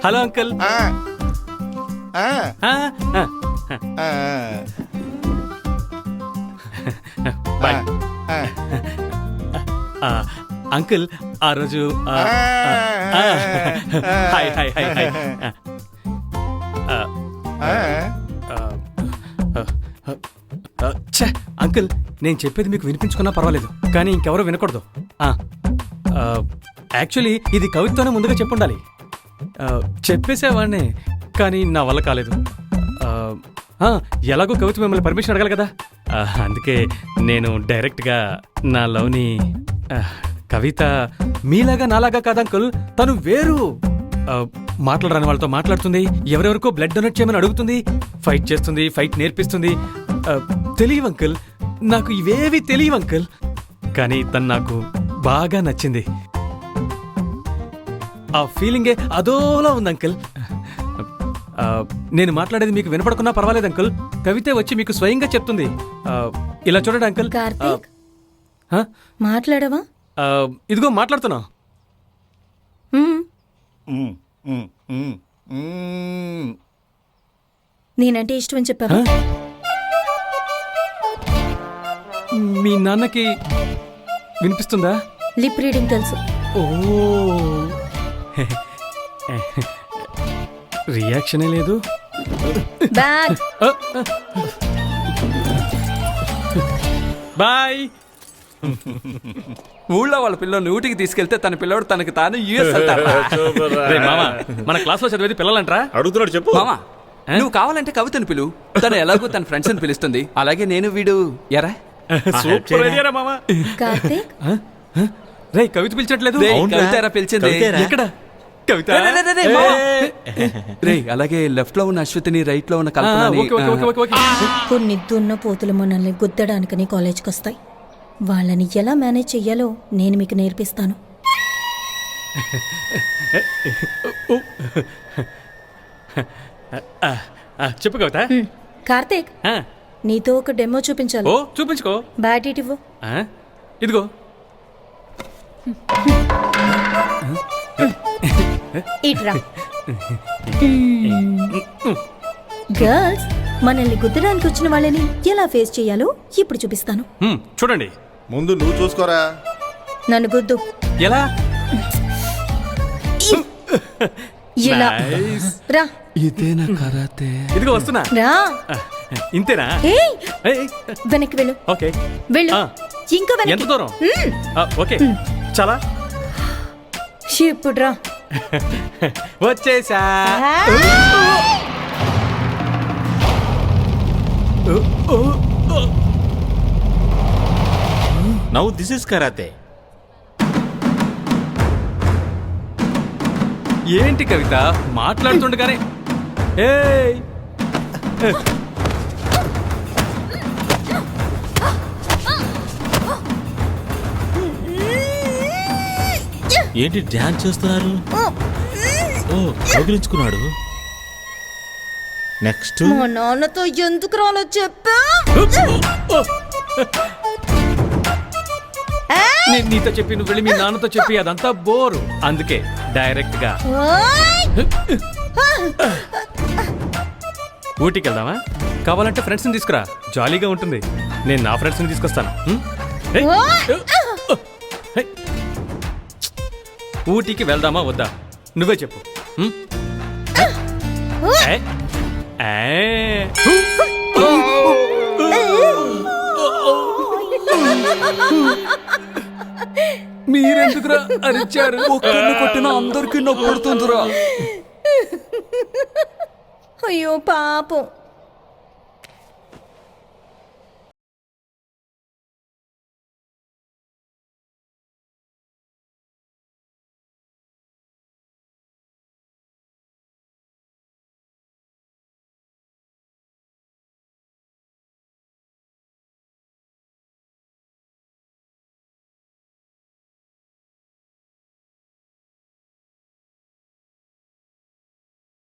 Hello uncle. Bye uncle. ఆ రోజు hi hi hi hi. Uncle, నేను చెప్పేది మీకు వినిపించుకున్నా పర్వాలేదు, కానీ ఇంకెవరూ వినకూడదు. యాక్చువల్లీ ఇది కవితతోనే ముందుగా చెప్పుండాలి. చెప్పేసేవాడిని, కానీ నా వల్ల కాలేదు. ఎలాగో కవిత మిమ్మల్ని పర్మిషన్ అడగాలి కదా, అందుకే నేను డైరెక్ట్గా నా లవ్ని. కవిత మీలాగా నాలాగా కాదు అంకుల్, తను వేరు. మాట్లాడరాని వాళ్ళతో మాట్లాడుతుంది, ఎవరెవరికో బ్లడ్ డొనేట్ చేయమని అడుగుతుంది, ఫైట్ చేస్తుంది, ఫైట్ నేర్పిస్తుంది. తెలియవు అంకుల్, నాకు ఇవేవి తెలియవు అంకుల్, కానీ తను నాకు బాగా నచ్చింది. ఆ ఫీలింగే అదోలా ఉంది అంకుల్. నేను మాట్లాడేది మీకు వినపడకున్నా పర్వాలేదు అంకుల్, కవితే వచ్చి మీకు స్వయంగా చెప్తుంది. ఇలా చూడండి అంకుల్. మాట్లాడవా? ఇదిగో మాట్లాడుతున్నా. నేనంటే ఇష్టం అని చెప్పావా? మీ నాన్నకి వినిపిస్తుందా? లిప్ రీడింగ్ తెలుసు. ఓ రియాక్షనే లేదు. బ్యాగ్. బాయ్. ఊళ్ళో వాళ్ళ పిల్లల్ని ఊటికి తీసుకెళ్తే తన పిల్లవాడు తనకి తాను యూఎస్ వెళ్తాడు. మామా, మన క్లాస్ లో చదివేది పిల్లలంటరా? అడుగుతున్నాడు, చెప్పు. మామా, నువ్వు కావాలంటే కవితను పిలువు, తను ఎలాగో తన ఫ్రెండ్స్ అని పిలుస్తుంది. అలాగే నేను వీడు ఎరా సూపర్ ఐడియా రా మామా. కార్తీక్, రే కవిత పిలిచట్లేదు. కవిత ఎరా పిలిచింది. ఎక్కడ కవిత? రే అలాగే లెఫ్ట్ లో ఉన్న అశ్వతిని, రైట్ లో ఉన్న కల్పనని. కొన్ని దున్న పోతులు మనల్ని గుద్దడానికని కాలేజ్కి వస్తాయి. వాళ్ళని ఎలా మేనేజ్ చెయ్యాలో నేను మీకు నేర్పిస్తాను. చెప్పు కవిత. కార్తీక్, నీతో ఒక డెమో చూపించాలి. ఓ చూపించుకో. బ్యాట్ ఇవ్వు. ఇదిగో. ఇట్రా. గర్ల్స్, మనల్ని గుద్దడానికి వచ్చిన వాళ్ళని ఎలా ఫేస్ చేయాలో ఇప్పుడు చూపిస్తాను. చూడండి. ముందు నువ్వు చూసుకోరా. నన్ను గుద్దు. ఎలా? ఇలా రా. ఇదేనా కరాతే? ఇదిగో వస్తున్నా. రా. ఇంతేనా? వెనక్కి వెళ్ళు. ఓకే వెళ్ళు. ఇంకా వెనక్కి. ఎంత దూరం? ఓకే చాలా. ఇప్పుడు రా. వచ్చేసా. Now this is కరాతే. ఏంటి కవిత మాట్లాడుతుండగానే? ఏయ్ ఏంటి డాన్స్ చేస్తున్నారు? ఓ కౌగిలించుకున్నాడు. నెక్స్ట్ మా నాన్నతో ఎందుకు రాలో చెప్పా? నేను నీతో చెప్పి నువ్వు వెళ్ళి మీ నాన్నతో చెప్పి అదంతా బోరు, అందుకే డైరెక్ట్ గా ఊటీకి వెళ్దామా? కావాలంటే ఫ్రెండ్స్ ని తీసుకురా, జాలీగా ఉంటుంది. నేను నా ఫ్రెండ్స్ ని తీసుకొస్తాను. ఊటీకి వెళ్దామా వద్దా నువ్వే చెప్పు. మీరెందుకురా అరిచారు? ఒక్కడిని కొట్టిన అందరికీ నొప్పి పడుతుందిరా. అయ్యో పాపం.